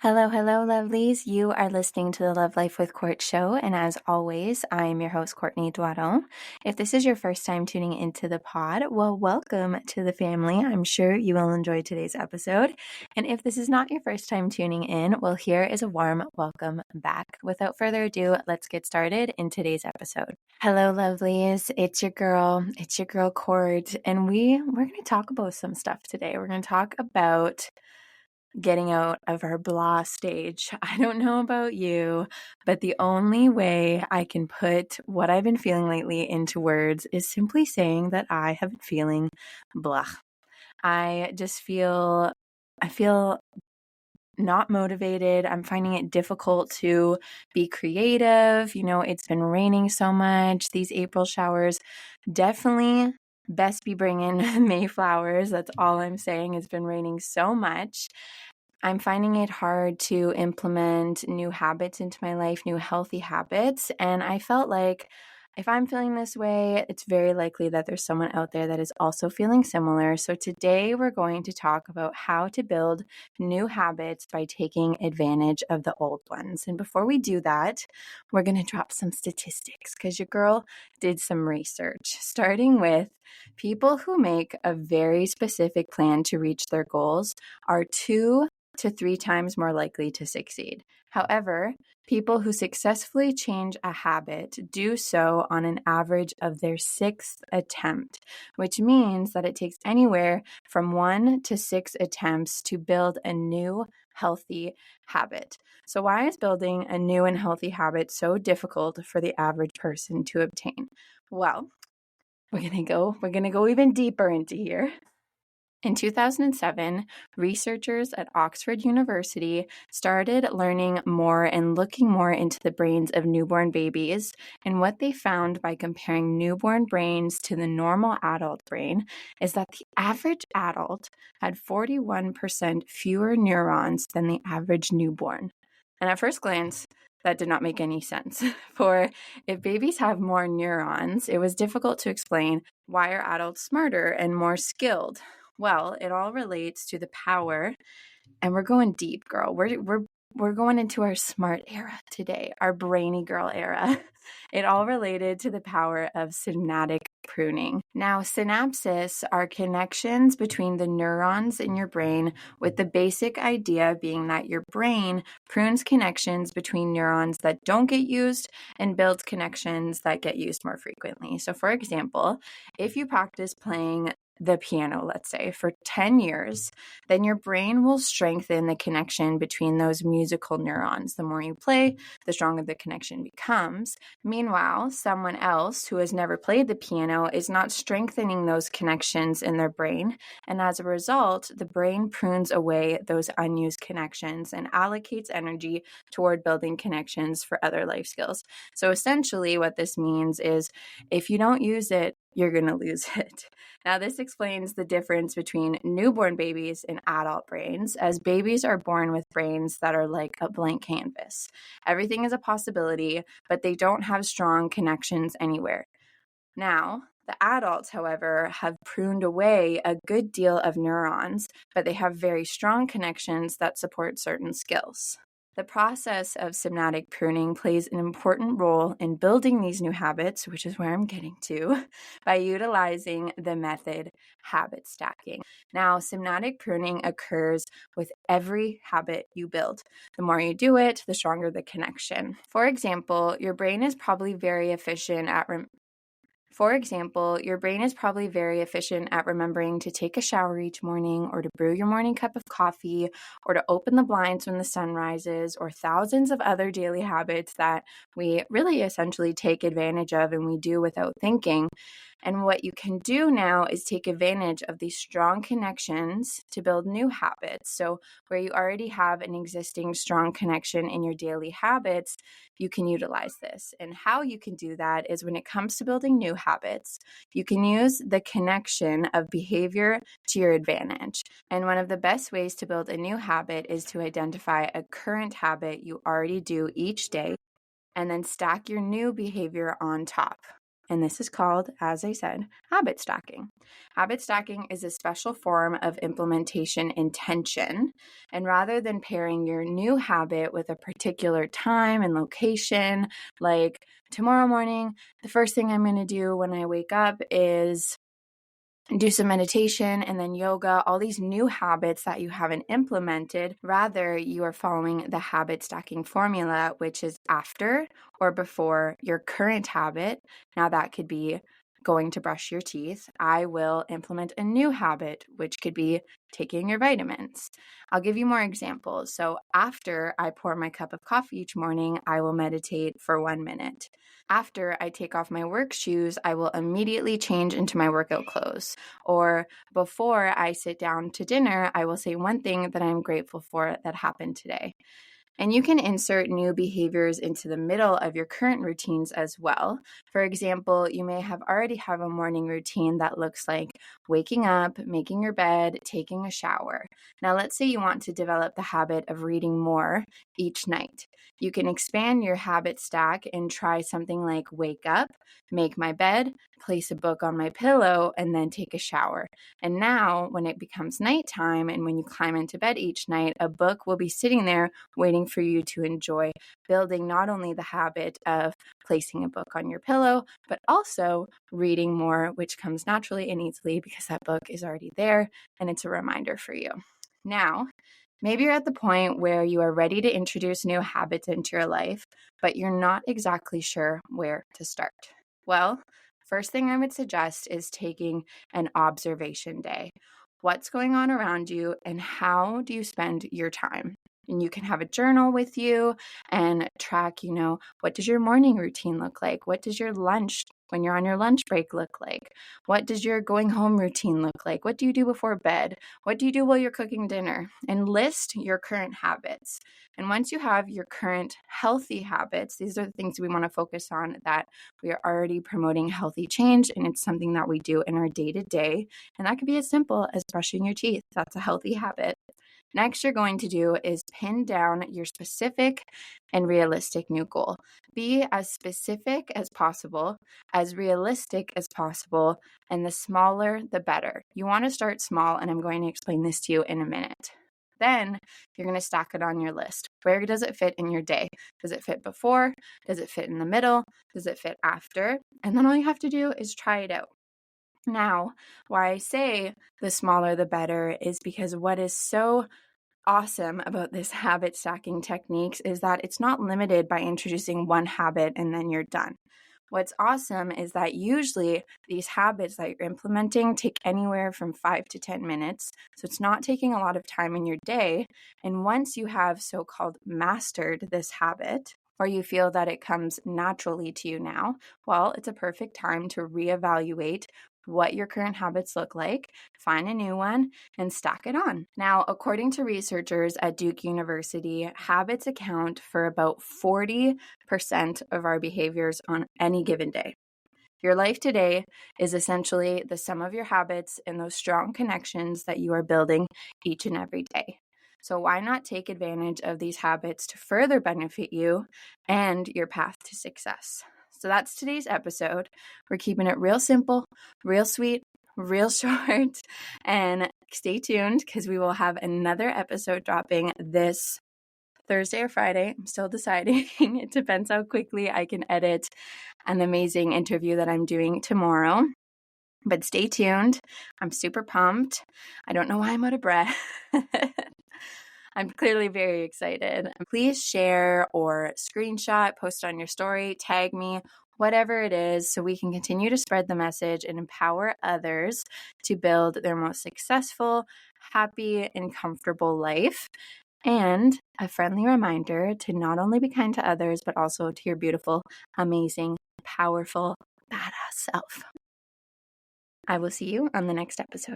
Hello, hello, lovelies. You are listening to the Love Life with Court show. And as always, I am your host, Courtney Doiron. If this is your first time tuning into the pod, well, welcome to the family. I'm sure you will enjoy today's episode. And if this is not your first time tuning in, well, here is a warm welcome back. Without further ado, let's get started in today's episode. Hello, lovelies. It's your girl, Court. And we're going to talk about some stuff today. We're going to talk about getting out of our blah stage. I don't know about you, but the only way I can put what I've been feeling lately into words is simply saying that I have been feeling blah. I feel not motivated. I'm finding it difficult to be creative. It's been raining so much. These April showers definitely best be bringing Mayflowers. That's all I'm saying. It's been raining so much. I'm finding it hard to implement new habits into my life, new healthy habits. And I felt like if I'm feeling this way, it's very likely that there's someone out there that is also feeling similar. So today we're going to talk about how to build new habits by taking advantage of the old ones. And before we do that, we're going to drop some statistics because your girl did some research, starting with people who make a very specific plan to reach their goals are 2 to 3 times more likely to succeed. However, people who successfully change a habit do so on an average of their 6th attempt, which means that it takes anywhere from 1 to 6 attempts to build a new healthy habit. So why is building a new and healthy habit so difficult for the average person to obtain? Well, we're going to go even deeper into here. In 2007, researchers at Oxford University started learning more and looking more into the brains of newborn babies. And what they found by comparing newborn brains to the normal adult brain is that the average adult had 41% fewer neurons than the average newborn. And at first glance, that did not make any sense. For if babies have more neurons, it was difficult to explain why are adults smarter and more skilled. Well, it all relates to the power, and we're going deep, girl. We're going into our smart era today, our brainy girl era. It all related to the power of synaptic pruning. Now, synapses are connections between the neurons in your brain, with the basic idea being that your brain prunes connections between neurons that don't get used and builds connections that get used more frequently. So, for example, if you practice playing the piano, let's say, for 10 years, then your brain will strengthen the connection between those musical neurons. The more you play, the stronger the connection becomes. Meanwhile, someone else who has never played the piano is not strengthening those connections in their brain. And as a result, the brain prunes away those unused connections and allocates energy toward building connections for other life skills. So essentially, what this means is if you don't use it, you're going to lose it. Now, this explains the difference between newborn babies and adult brains, as babies are born with brains that are like a blank canvas. Everything is a possibility, but they don't have strong connections anywhere. Now, the adults, however, have pruned away a good deal of neurons, but they have very strong connections that support certain skills. The process of synaptic pruning plays an important role in building these new habits, which is where I'm getting to, by utilizing the method habit stacking. Now, synaptic pruning occurs with every habit you build. The more you do it, the stronger the connection. For example, your brain is probably very efficient at remembering to take a shower each morning, or to brew your morning cup of coffee, or to open the blinds when the sun rises, or thousands of other daily habits that we really essentially take advantage of and we do without thinking. And what you can do now is take advantage of these strong connections to build new habits. So where you already have an existing strong connection in your daily habits, you can utilize this. And how you can do that is when it comes to building new habits, you can use the connection of behavior to your advantage. And one of the best ways to build a new habit is to identify a current habit you already do each day and then stack your new behavior on top. And this is called, as I said, habit stacking. Habit stacking is a special form of implementation intention. And rather than pairing your new habit with a particular time and location, like tomorrow morning, the first thing I'm going to do when I wake up is do some meditation and then yoga, all these new habits that you haven't implemented. Rather, you are following the habit stacking formula, which is after or before your current habit. Now, that could be going to brush your teeth. I will implement a new habit, which could be taking your vitamins. I'll give you more examples. So, after I pour my cup of coffee each morning, I will meditate for 1 minute. After I take off my work shoes, I will immediately change into my workout clothes. Or before I sit down to dinner, I will say one thing that I'm grateful for that happened today. And you can insert new behaviors into the middle of your current routines as well. For example, you may already have a morning routine that looks like waking up, making your bed, taking a shower. Now, let's say you want to develop the habit of reading more each night. You can expand your habit stack and try something like wake up, make my bed, place a book on my pillow, and then take a shower. And now, when it becomes nighttime and when you climb into bed each night, a book will be sitting there waiting for you to enjoy, building not only the habit of placing a book on your pillow, but also reading more, which comes naturally and easily because that book is already there and it's a reminder for you. Now, maybe you're at the point where you are ready to introduce new habits into your life, but you're not exactly sure where to start. Well, first thing I would suggest is taking an observation day. What's going on around you and how do you spend your time? And you can have a journal with you and track, what does your morning routine look like? What does your lunch when you're on your lunch break look like? What does your going home routine look like? What do you do before bed? What do you do while you're cooking dinner? And list your current habits. And once you have your current healthy habits, these are the things we want to focus on that we are already promoting healthy change. And it's something that we do in our day-to-day. And that could be as simple as brushing your teeth. That's a healthy habit. Next, you're going to do is pin down your specific and realistic new goal. Be as specific as possible, as realistic as possible, and the smaller, the better. You want to start small, and I'm going to explain this to you in a minute. Then you're going to stack it on your list. Where does it fit in your day? Does it fit before? Does it fit in the middle? Does it fit after? And then all you have to do is try it out. Now, why I say the smaller the better is because what is so awesome about this habit stacking techniques is that it's not limited by introducing one habit and then you're done. What's awesome is that usually these habits that you're implementing take anywhere from 5 to 10 minutes. So it's not taking a lot of time in your day. And once you have so-called mastered this habit, or you feel that it comes naturally to you now, well, it's a perfect time to reevaluate what your current habits look like, find a new one, and stack it on. Now, according to researchers at Duke University, habits account for about 40% of our behaviors on any given day. Your life today is essentially the sum of your habits and those strong connections that you are building each and every day. So why not take advantage of these habits to further benefit you and your path to success? So that's today's episode. We're keeping it real simple, real sweet, real short, and stay tuned because we will have another episode dropping this Thursday or Friday. I'm still deciding. It depends how quickly I can edit an amazing interview that I'm doing tomorrow. But stay tuned. I'm super pumped. I don't know why I'm out of breath. I'm clearly very excited. Please share or screenshot, post on your story, tag me, whatever it is, so we can continue to spread the message and empower others to build their most successful, happy, and comfortable life. And a friendly reminder to not only be kind to others, but also to your beautiful, amazing, powerful, badass self. I will see you on the next episode.